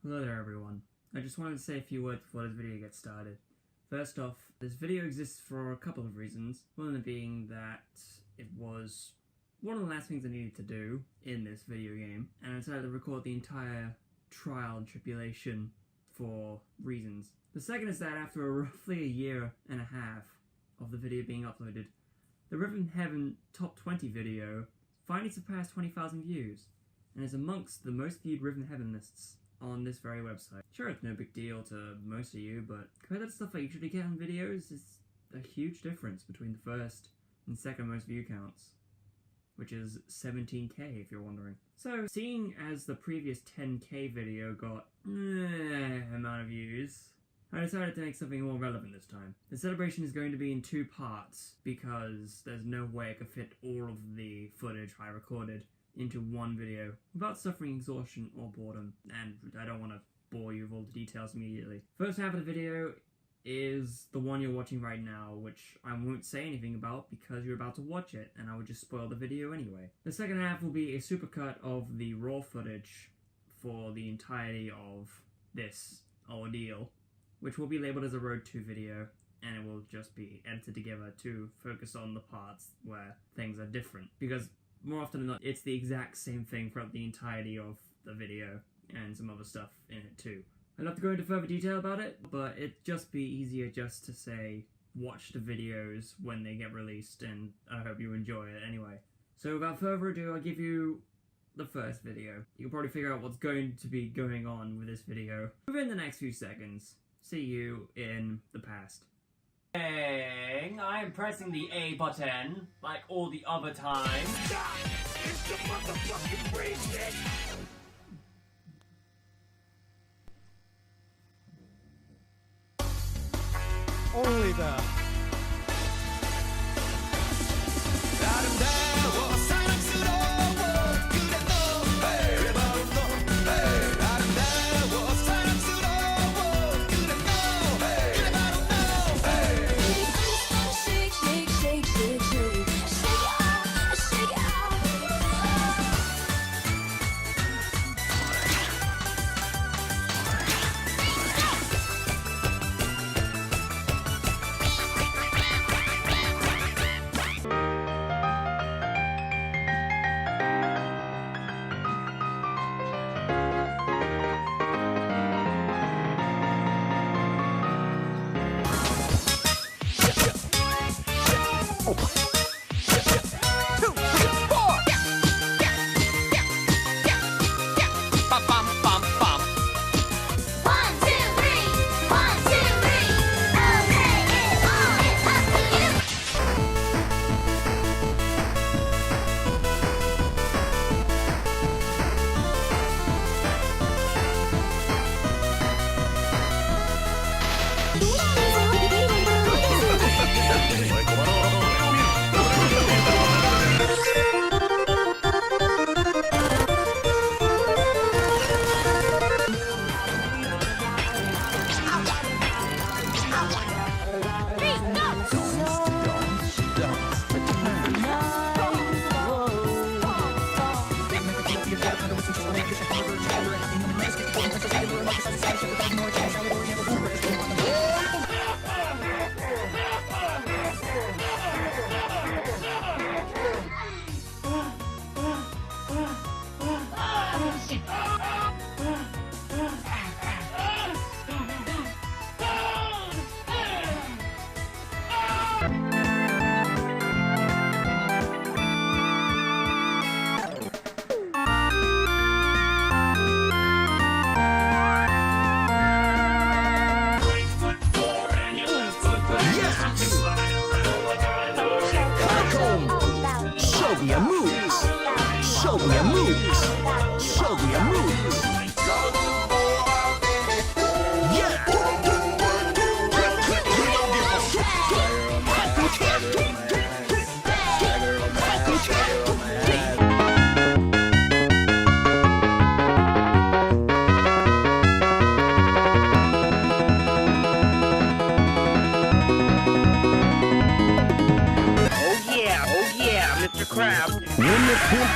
Hello there everyone. I just wanted to say a few words before this video gets started. First off, this video exists for a couple of reasons. One of them being that it was one of the last things I needed to do in this video game, and I decided to record the entire trial and tribulation for reasons. The second is that after roughly a year and a half of the video being uploaded, the Rhythm Heaven Top 20 video finally surpassed 20,000 views, and is amongst the most viewed Rhythm Heaven lists on this very website. Sure, it's no big deal to most of you, but compared to the stuff I usually get on videos, is a huge difference between the first and second most view counts, which is 17k if you're wondering. So, seeing as the previous 10k video got amount of views, I decided to make something more relevant this time. The celebration is going to be in 2 parts, because there's no way I could fit all of the footage I recorded into one video without suffering exhaustion or boredom, and I don't want to bore you with all the details immediately. First half of the video is the one you're watching right now, which I won't say anything about because you're about to watch it, and I would just spoil the video anyway. The second half will be a supercut of the raw footage for the entirety of this ordeal, which will be labeled as a Road 2 video, and it will just be edited together to focus on the parts where things are different, because more often than not, it's the exact same thing throughout the entirety of the video, and some other stuff in it too. I'd love to go into further detail about it, but it'd just be easier just to say, watch the videos when they get released, and I hope you enjoy it anyway. So without further ado, I'll give you the first video. You can probably figure out what's going to be going on with this video within the next few seconds. See you in the past. I am pressing the A button, like all the other times. It's the motherfucking bracelet! Only the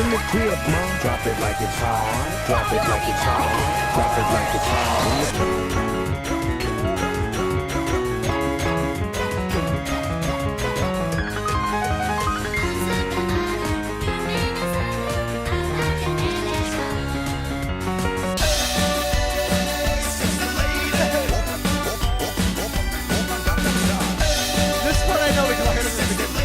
in the crib, mom. Drop it like it's hot. Drop it like it's hot. Drop it like it's hot. This one I know we can hear it in the beginning.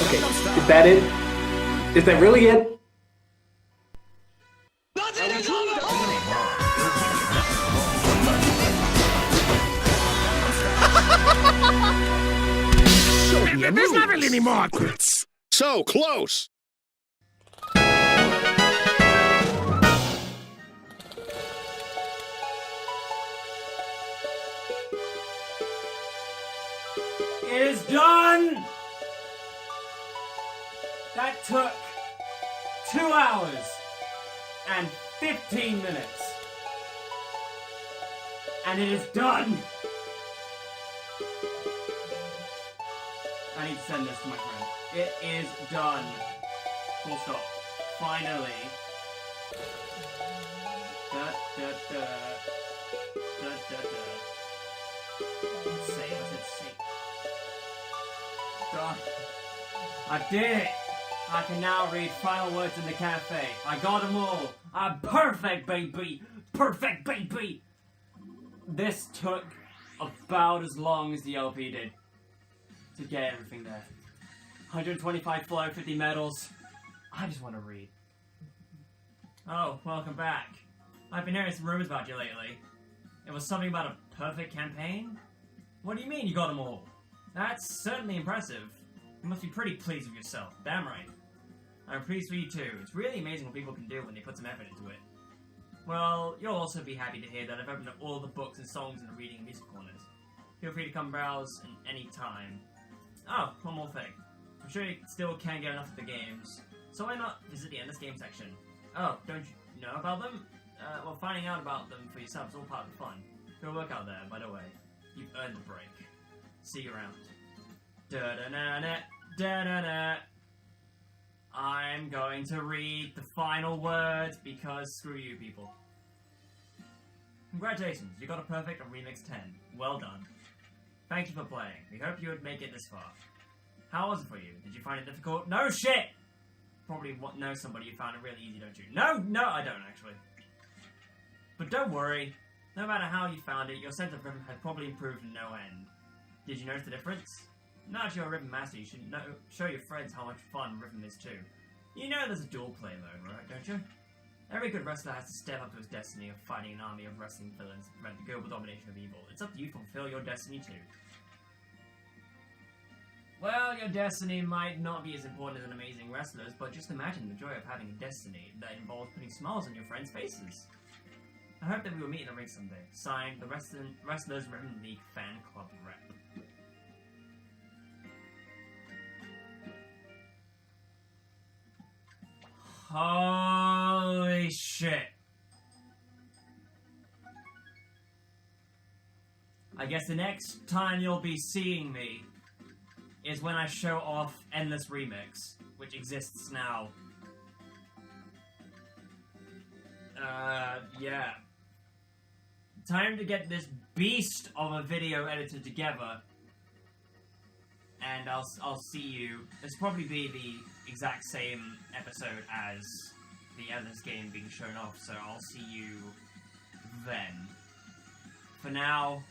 Okay, is that it? Is that really it? There's not really any more. So close. It is done! That took 2 hours and 15 minutes. And it is done! I need to send this to my friend. It is done. Full stop. Finally. Da da da. Da da da. Let's see, let's see. Done. I did it! I can now read final words in the cafe. I got them all. I'm perfect, baby! Perfect, baby! This took about as long as the LP did to get everything there. 125 flow, 50 medals. I just want to read. Oh, welcome back. I've been hearing some rumors about you lately. It was something about a perfect campaign? What do you mean you got them all? That's certainly impressive. You must be pretty pleased with yourself. Damn right. I'm pleased for you too. It's really amazing what people can do when they put some effort into it. Well, you'll also be happy to hear that I've opened up all the books and songs in the reading and music corners. Feel free to come browse any time. Oh, one more thing. I'm sure you still can't get enough of the games, so why not visit the Endless Game section? Oh, don't you know about them? Well, finding out about them for yourself is all part of the fun. Good work out there, by the way. You've earned the break. See you around. Da-da-na-na, da-da-na. I'm going to read the final words because screw you people. Congratulations, you got a perfect on Remix 10. Well done. Thank you for playing. We hope you would make it this far. How was it for you? Did you find it difficult? No shit! Probably know somebody who found it really easy, don't you? No, I don't actually. But don't worry. No matter how you found it, your sense of rhythm has probably improved to no end. Did you notice the difference? Now that you're a rhythm master, you should show your friends how much fun rhythm is too. You know there's a dual play mode, right, don't you? Every good wrestler has to step up to his destiny of fighting an army of wrestling villains to prevent the global domination of evil. It's up to you to fulfill your destiny too. Well, your destiny might not be as important as an amazing wrestler's, but just imagine the joy of having a destiny that involves putting smiles on your friends' faces. I hope that we will meet in the ring someday. Signed, the Wrestlers Rhythm League Fan Club Rep. Holy shit. I guess the next time you'll be seeing me is when I show off Endless Remix, which exists now. Yeah. Time to get this beast of a video edited together. And I'll see you. This will probably be the exact same episode as the Endless game being shown off, so I'll see you then. For now,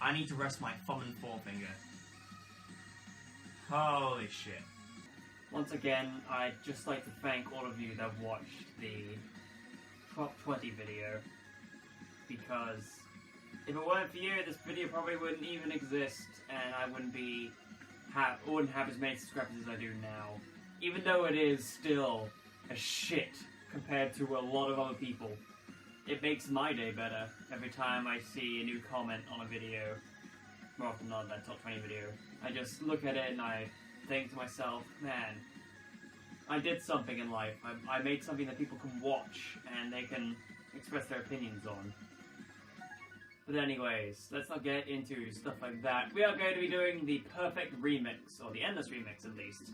I need to rest my thumb and forefinger. Holy shit. Once again, I'd just like to thank all of you that watched the Top 20 video, because if it weren't for you, this video probably wouldn't even exist, and I wouldn't have as many subscribers as I do now. Even though it is still a shit compared to a lot of other people, it makes my day better every time I see a new comment on a video. More often than not, that Top 20 video. I just look at it and I think to myself, man, I did something in life. I made something that people can watch and they can express their opinions on. But anyways, let's not get into stuff like that. We are going to be doing the perfect remix, or the endless remix at least.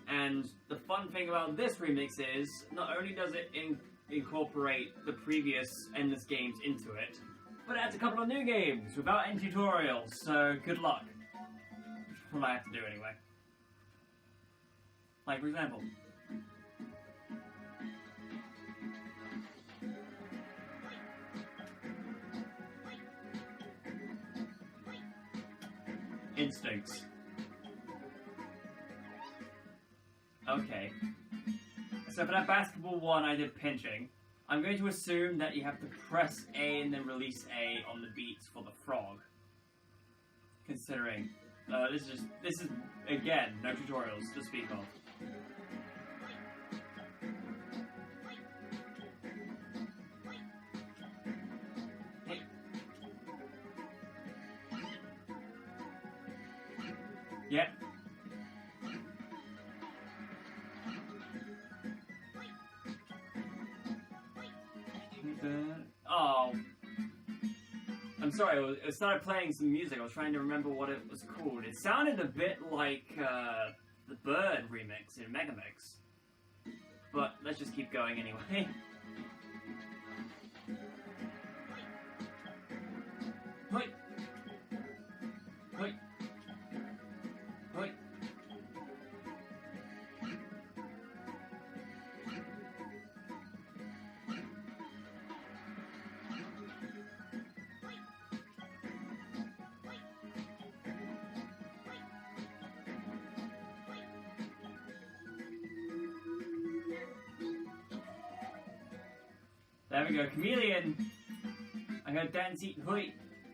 And the fun thing about this remix is, not only does it incorporate the previous endless games into it, but it adds a couple of new games without any tutorials, so good luck. What I have to do anyway. Like, for example, instincts. Okay. So for that basketball one, I did pinching. I'm going to assume that you have to press A and then release A on the beats for the frog. Considering, this is again, no tutorials to speak of. Hey. Yep. Oh. I'm sorry, it started playing some music. I was trying to remember what it was called. It sounded a bit like the Bird remix in Megamix. But let's just keep going anyway. Wait. Wait. Wait. There we go, Chameleon! I heard dance, eat, hoit,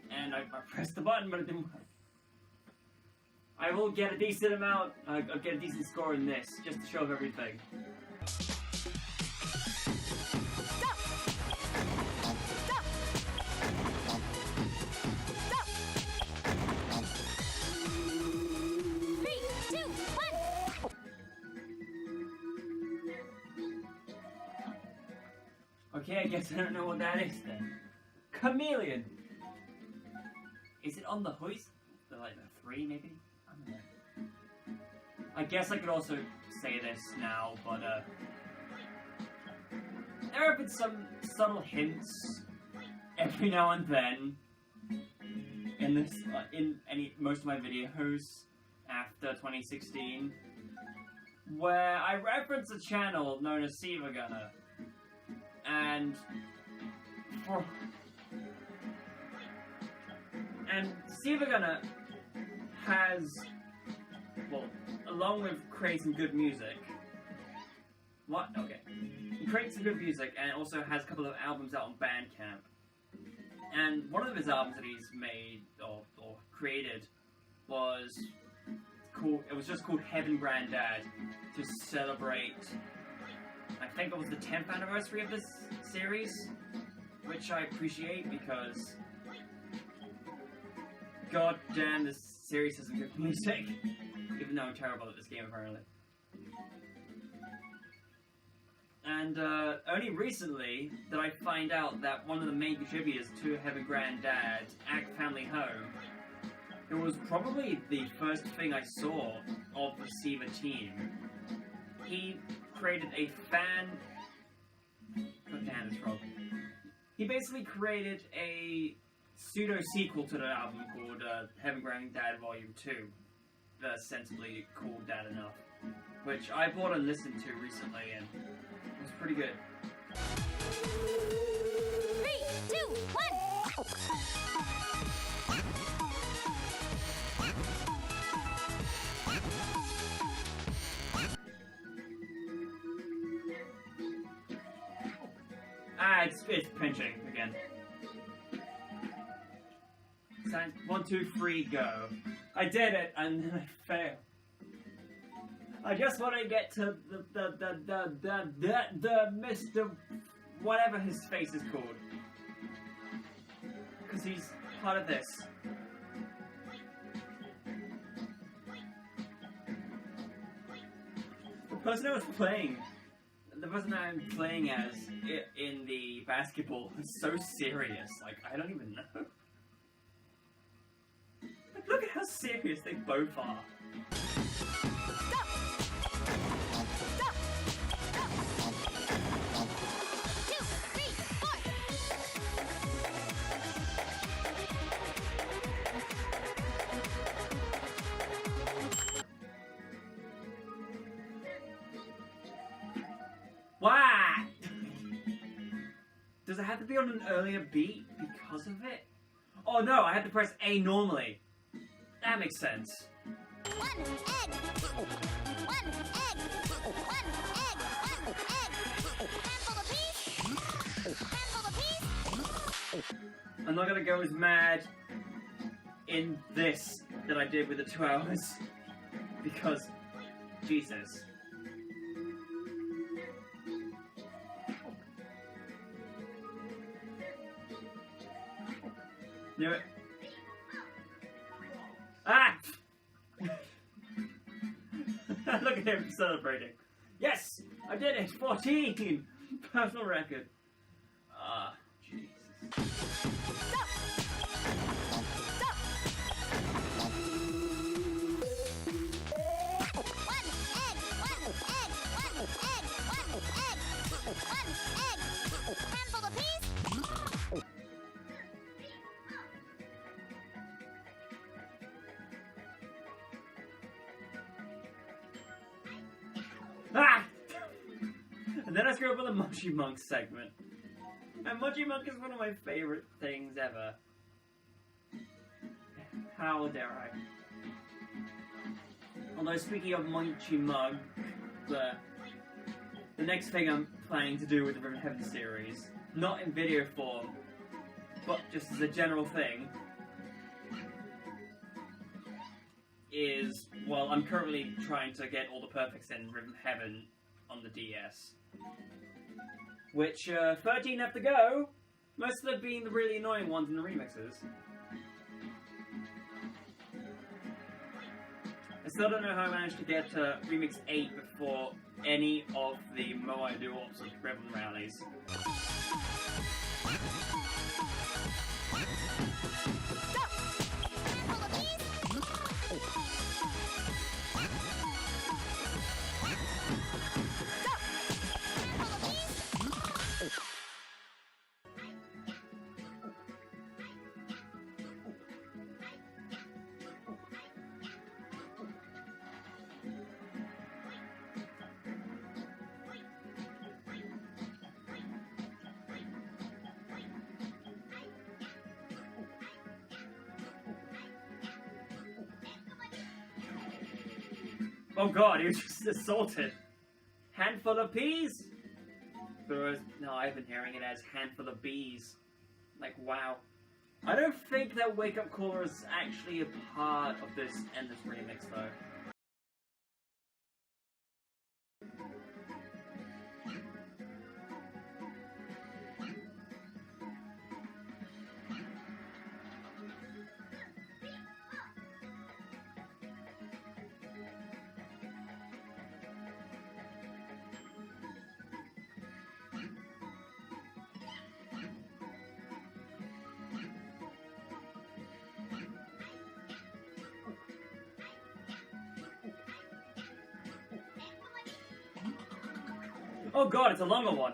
and I pressed the button, but it didn't work. I will get a decent amount, I'll get a decent score in this, just to show off everything. Okay, I guess I don't know what that is then. Chameleon! Is it on the hoist? Like the 3 maybe? I don't know. I guess I could also say this now, but there have been some subtle hints every now and then in this, most of my videos after 2016, where I reference a channel known as Siva Gunner. And Siva Gunner has, well, along with creating good music, he creates some good music and also has a couple of albums out on Bandcamp. And one of his albums that he's made or created was just called Heaven Granddad, to celebrate, I think it was the 10th anniversary of this series, which I appreciate because, god damn, this series has some good music, even though I'm terrible at this game apparently. And only recently did I find out that one of the main contributors to Heaven Granddad, Act Family Home, it was probably the first thing I saw of the Siva team. He created a god damn, it's wrong. He basically created a pseudo-sequel to the album called Heaven Granddad Volume 2, sensibly called Dad Enough, which I bought and listened to recently, and it was pretty good. 3, 2, 1! It's pinching again. Sign 1, 2, 3, go. I did it, and then I failed. I just want to get to the Mr. whatever his face is called, because he's part of this. The person who was playing the person I'm playing as in the basketball is so serious. Like, I don't even know. Like, look at how serious they both are. Why? Does it have to be on an earlier beat because of it? Oh no, I had to press A normally. That makes sense. One egg. One egg. One egg. One egg. Handful of peas. Handful of peas. I'm not gonna go as mad in this that I did with the 2 hours. Because, Jesus. Knew it. Ah! Look at him celebrating. Yes! I did it! 14! Personal record. Ah, Jesus. Handful of peas. Ah! And then I screw up with the Munchie Monk segment. And Munchie Monk is one of my favorite things ever. How dare I? Although speaking of Munchie Monk, the next thing I'm planning to do with the Ribbon Heaven series, not in video form, but just as a general thing, is, well, I'm currently trying to get all the perfects in Ribbon Heaven on the DS. Which, 13 have to go, most of them being the really annoying ones in the remixes. I still don't know how I managed to get Remix 8 before any of the Moai Doo-Wops or Ribbon rallies. Oh god, he was just assaulted. Handful of peas? Whereas, no, I've been hearing it as handful of bees. Like, wow. I don't think that Wake Up Caller is actually a part of this Endless remix, though. Oh god, it's a longer one!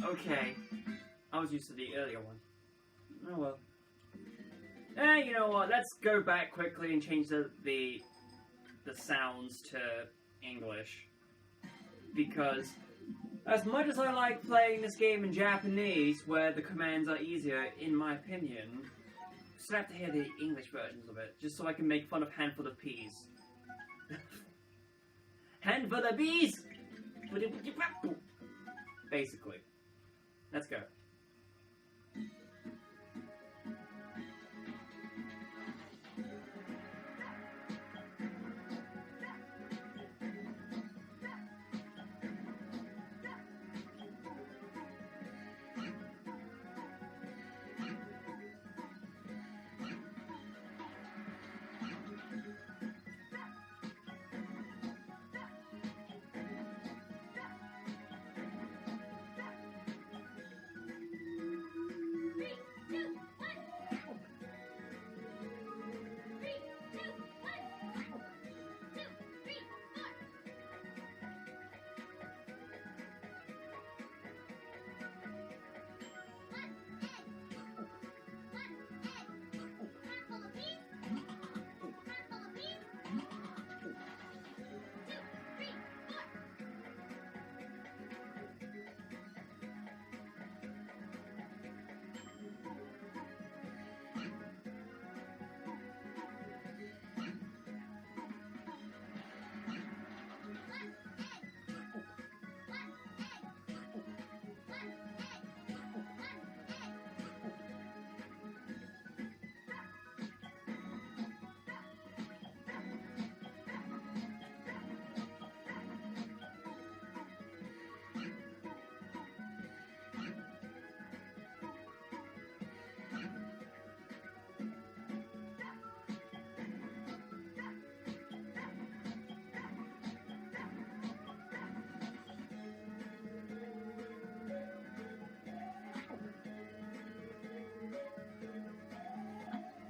Okay. I was used to the earlier one. Oh well. You know what, let's go back quickly and change the sounds to English. Because, as much as I like playing this game in Japanese, where the commands are easier, in my opinion, I still have to hear the English versions of it, just so I can make fun of Handful of Peas. Handful of Bees! Basically. Let's go.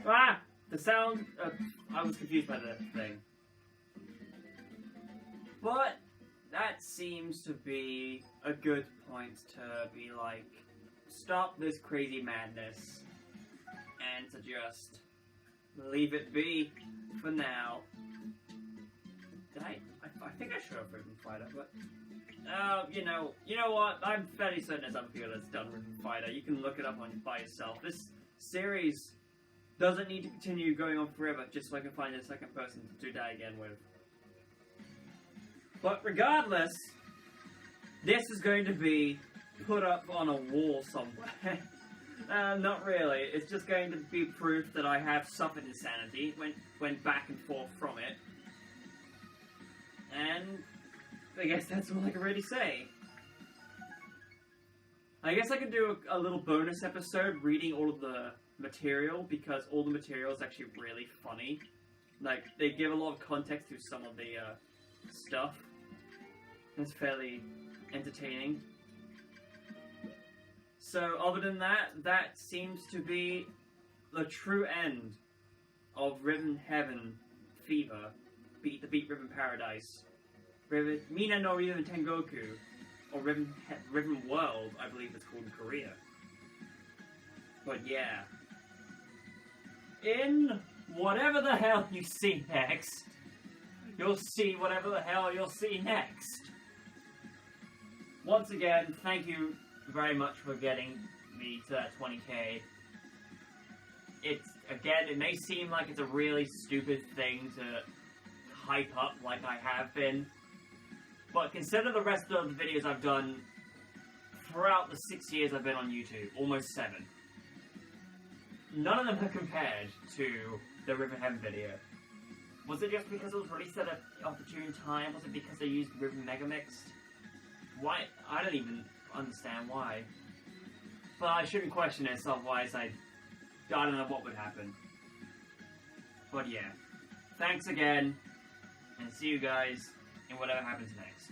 Ah! The sound... I was confused by the thing. But that seems to be a good point to be like, stop this crazy madness and to just leave it be for now. Did I think I should have Rhythm Fighter, but you know what? I'm fairly certain there's other people that's done Rhythm Fighter. You can look it up by yourself. This series doesn't need to continue going on forever, just so I can find a second person to do that again with. But regardless, this is going to be put up on a wall somewhere. Not really. It's just going to be proof that I have suffered insanity, went back and forth from it. And I guess that's all I can really say. I guess I could do a little bonus episode reading all of the material, because all the material is actually really funny. Like, they give a lot of context to some of the stuff. It's fairly entertaining. So, other than that, that seems to be the true end of Rhythm Heaven Fever, the Beat Rhythm Paradise, Mina no Rhythm Tengoku, or Rhythm World, I believe it's called in Korea. But yeah. In whatever the hell you see next, you'll see whatever the hell you'll see next. Once again, thank you very much for getting me to that 20k. It may seem like it's a really stupid thing to hype up like I have been, but consider the rest of the videos I've done throughout the 6 years I've been on YouTube, almost 7. None of them are compared to the Rhythm Heaven video. Was it just because it was released at an opportune time? Was it because they used Rhythm Megamix? Why? I don't even understand why. But I shouldn't question it, otherwise I don't know what would happen. But yeah. Thanks again, and see you guys in whatever happens next.